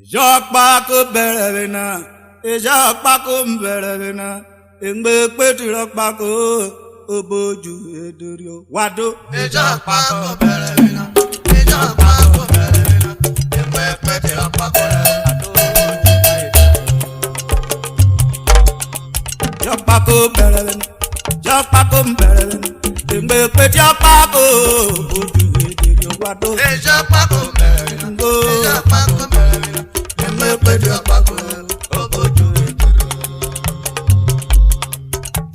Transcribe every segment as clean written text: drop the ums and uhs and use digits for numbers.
Jokpako berevena, Jokpako berevena, Engbe peti rokpako, Oboju edurio, Wado. Jokpako berevena, Jokpako berevena, Engbe peti rokpako, Jokpako berevena, Jokpako berevena, Engbe peti rokpako, Oboju edurio, Wado. Jokpako berevena, Jokpako berevena, Engbe peti rokpako, Oboju edurio.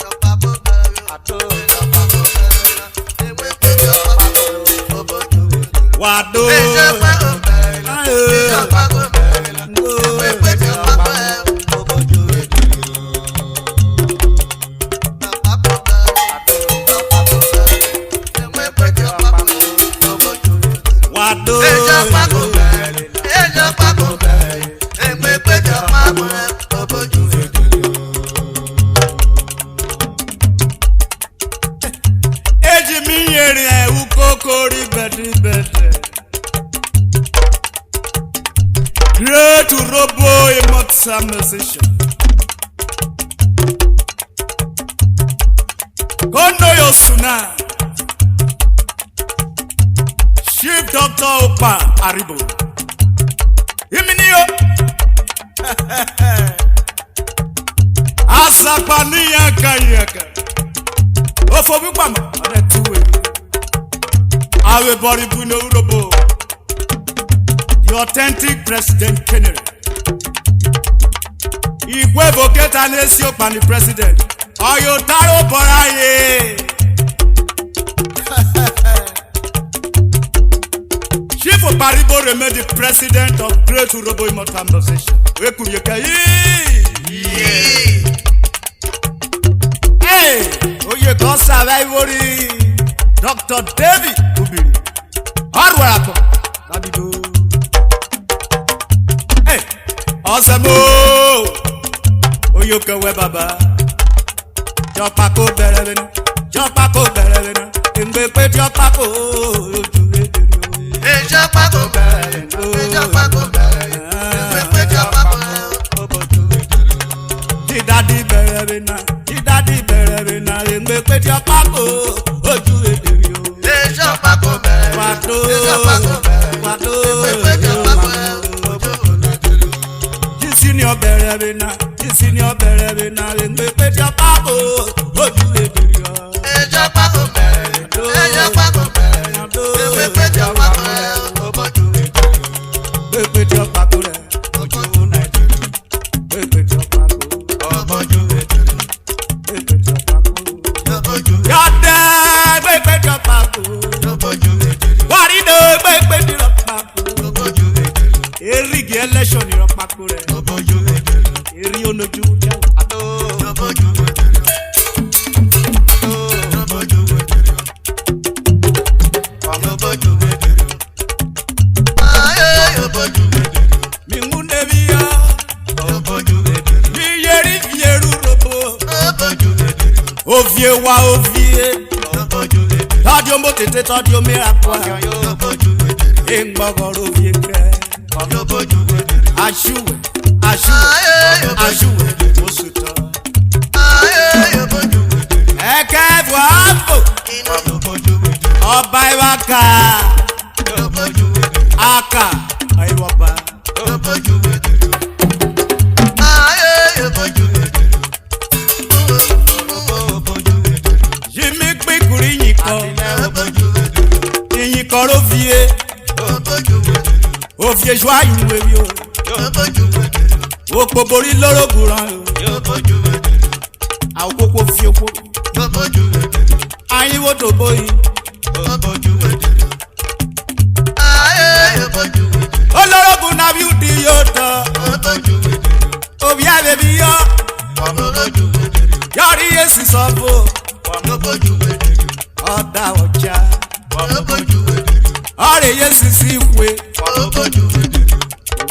Jokpako berevena, Jokpako berevena, Engbe peti rokpako, Oboju edurio. Wado. Jokpako berevena, Jokpako berevena, Engbe peti rokpako, Oboju edurio. Wado. Eji mi yeri ukokori bedi bedi. Great URHOBO immortal musician. Kondo Yosuna. Chief Doctor Opa Aribo. Iminio. Asapaniya kayaka. Ofobipam. Ade tuwe. Awe boribu no URHOBO. The authentic President Kennedy. Igwe Voketa Nesio Pani President. Oyotaro Boraye. Chief of Paribo remained the president of Great URHOBO Immortal Musician. Hey, oye kan survivori Dr. David Ubiri. Arwarako. Davido. Hey, Osemo. Oye kan we baba. Jokpako berevena. Jokpako berevena. Engbe pe Jokpako oju edurio. Jokpako berevena, Jokpako berevena, Engbe pe Jokpako, Oboju edurio. Jidadi berevena, Jidadi berevena, Engbe pe Jokpako oju edurio. Jokpako berevena, Wado, Jokpako berevena, Wado, Engbe pe Jokpako, Oboju edurio. Jisenior berevena, Jisenior berevena, Engbe pe Jokpako oju edurio. Jokpako berevena, Jokpako berevena, Engbe pe Jokpako, Oboju edurio. Engbe Jokpako re, oju Nigeria. Engbe Jokpako, Oboju edurio. Engbe Jokpako. Oboju, Yada, Engbe Jokpako. Oboju edurio. Warido, Engbe Jokpako. Oboju edurio. Erigi election Jokpako re. Oboju edurio. Eri onoju ja. Oboju edurio. Oboju edurio. Oboju edurio. Aye, Oboju edurio. Mi ngunde biya. Oboju edurio. Mi yeri yeru URHOBO. Oboju edurio. Ovie wa ovie. Oboju edurio. Tadio mo tete tadio miracle. Oboju edurio. Engbogoro ovie kre. Oboju edurio. Ashuwe, ashuwe, Aye, Oboju ashuwe. edurio. Osuto. Aye, Oboju edurio. Eke vuafo. Oboju edurio. Ọba Iwaka. Oboju edurio. Aka. Aiwaba. Oboju edurio. Aye, Oboju edurio. Oboju edurio. Jimi pikuri yinko. Oboju edurio. Yinko rovie. Oboju edurio. Ovie joa yuwe yo. Oboju edurio. Okpobori loroguran yo. Oboju edurio. Awokoko fioko. Oboju edurio. Ayiwo toboyi. Oboju edurio. Aye, Oboju edurio. Olorogun na beauty yoto. Oboju edurio. Obi abebi yo. Oboju edurio. Yori yesi sofo. Oboju edurio. Oda ọjà. Oboju edurio. Ọrẹ yesi si kwe. Oboju edurio.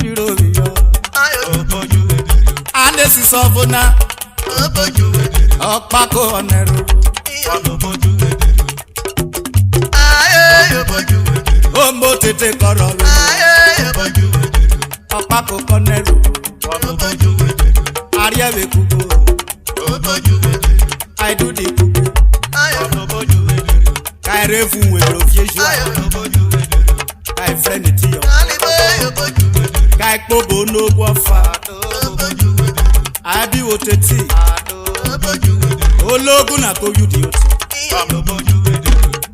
Biro mi yo. Oboju edurio. Anesi sofo na. Oboju edurio. Ọ̀pákó ọ̀nẹ̀rù. Oboju edurio. Aye, Oboju edurio. Ó ń bó tètè kọ̀rọ̀ rẹ̀. Aye, Oboju edurio. Opako Cornero. Ariebe Kubo. I do the Kubo. Kai refu wero viejua. Kai friend tiyo. Kai Kobo no guafa. Abi oteti. Ologun na ko yudi oti.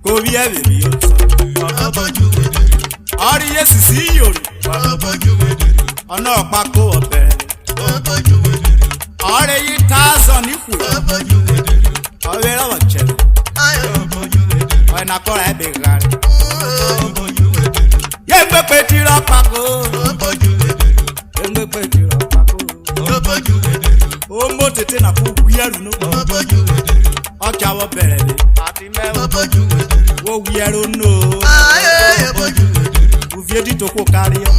Ko bi ebe bi oti. Ori yesi si yori. Ona Opako obere. Ore yi tazon ifu. Ore la wache. Ore na ko ebe gari. Ye gbe pe ti Opako. Ye gbe pe ti Opako. O mo tete na ku wieru no. Oja wo bere ni. Ati me wo wieru no. Uvie di to ko kari yo.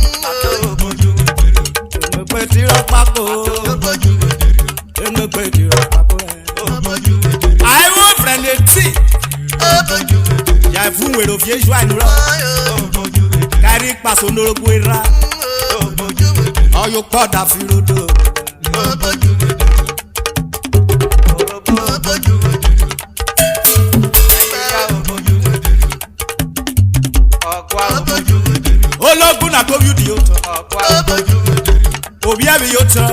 Ye gbe ti Opako. Ye gbe ti Opako. I want friend tea. Ya fun wero vie joa nu ro. Kari paso norogo era. Oyo poda firodo. Ologun na ko yudi oto. Obi abi oto.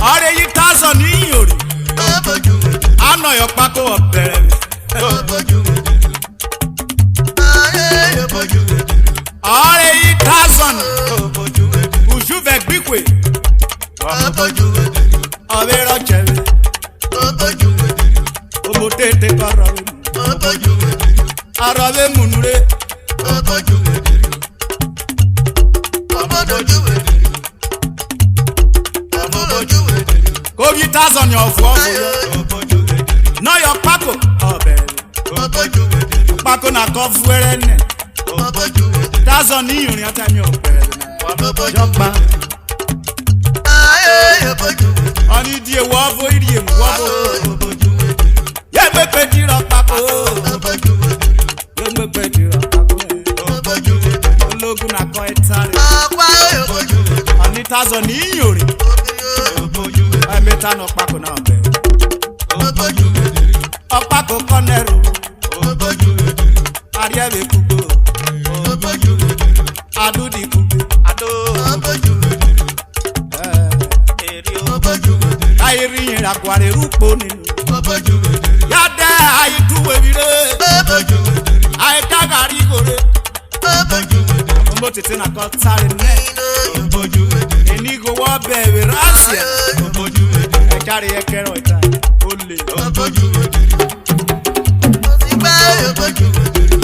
Ore yi tazo ni yori. Ano yo Opako obere. Ore yi tazo. Ujuve gbikwe. Obero chebe. Omotete karawe. Arabe munure. Kobi tazon your phone. No your Opako. Opako na kofwere ne. Tazon ni yorin atami obere. Jogba. Oni die wovo idie wovo. Ye gbe pe ti Opako. Ye gbe pe ti Opako. Ologun na ko etare. Oni tazon ni yorin. I met an Opako na be. Opako Cornero. Ariebe Kubo. Adu di Kubo. Ayiri yin akware rupo ninu. Yade ayi tuwe bire. Ayi dagari gore. Omo tete na ko tare ne. Eni go wo be rasia. Ekari ekero ita. Ole.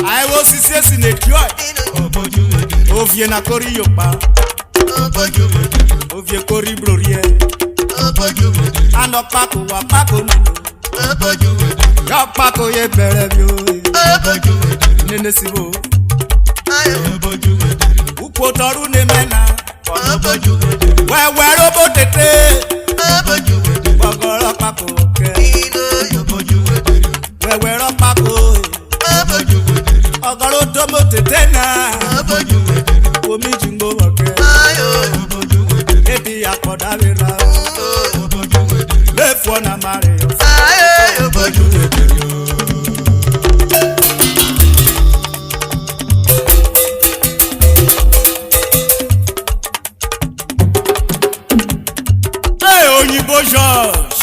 I was sisi in a joy. Ovie na kori yopa. Ovie kori brorie. And Opako wa Opako ninu. Opako ye bere bio. Nene sibo. Uko toru ne mena. Wewe robo tete. Ogoro Opako ke. Wewe Opako. Ogoro tomo tete na. Omi jingo oke. Ebi akoda vera. Lefo na mare. Hey, Onyibo George.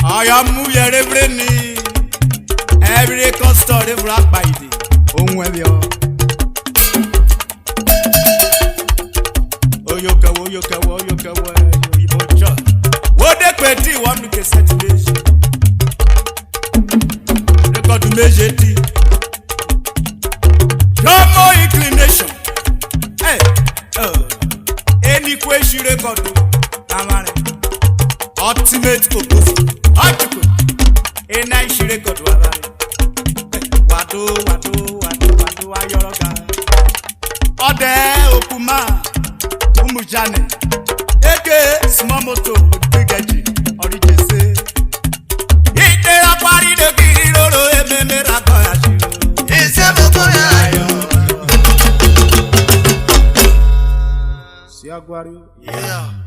I am moving every day. Every custody of black by the Onwebio. Oyoka, Onyibo George. What the petty one to get set this? Record to measure tea. No more inclination. Hey, any question record. Ultimate purpose. Ultimate. And I should record. Wado, ayoroga. Ode okuma. Umujane. Eke small moto big engine. Origese. Ite apari de kiriro ememe rakoya shiro. Ise boko ya yo. sí agbárí. Yeah.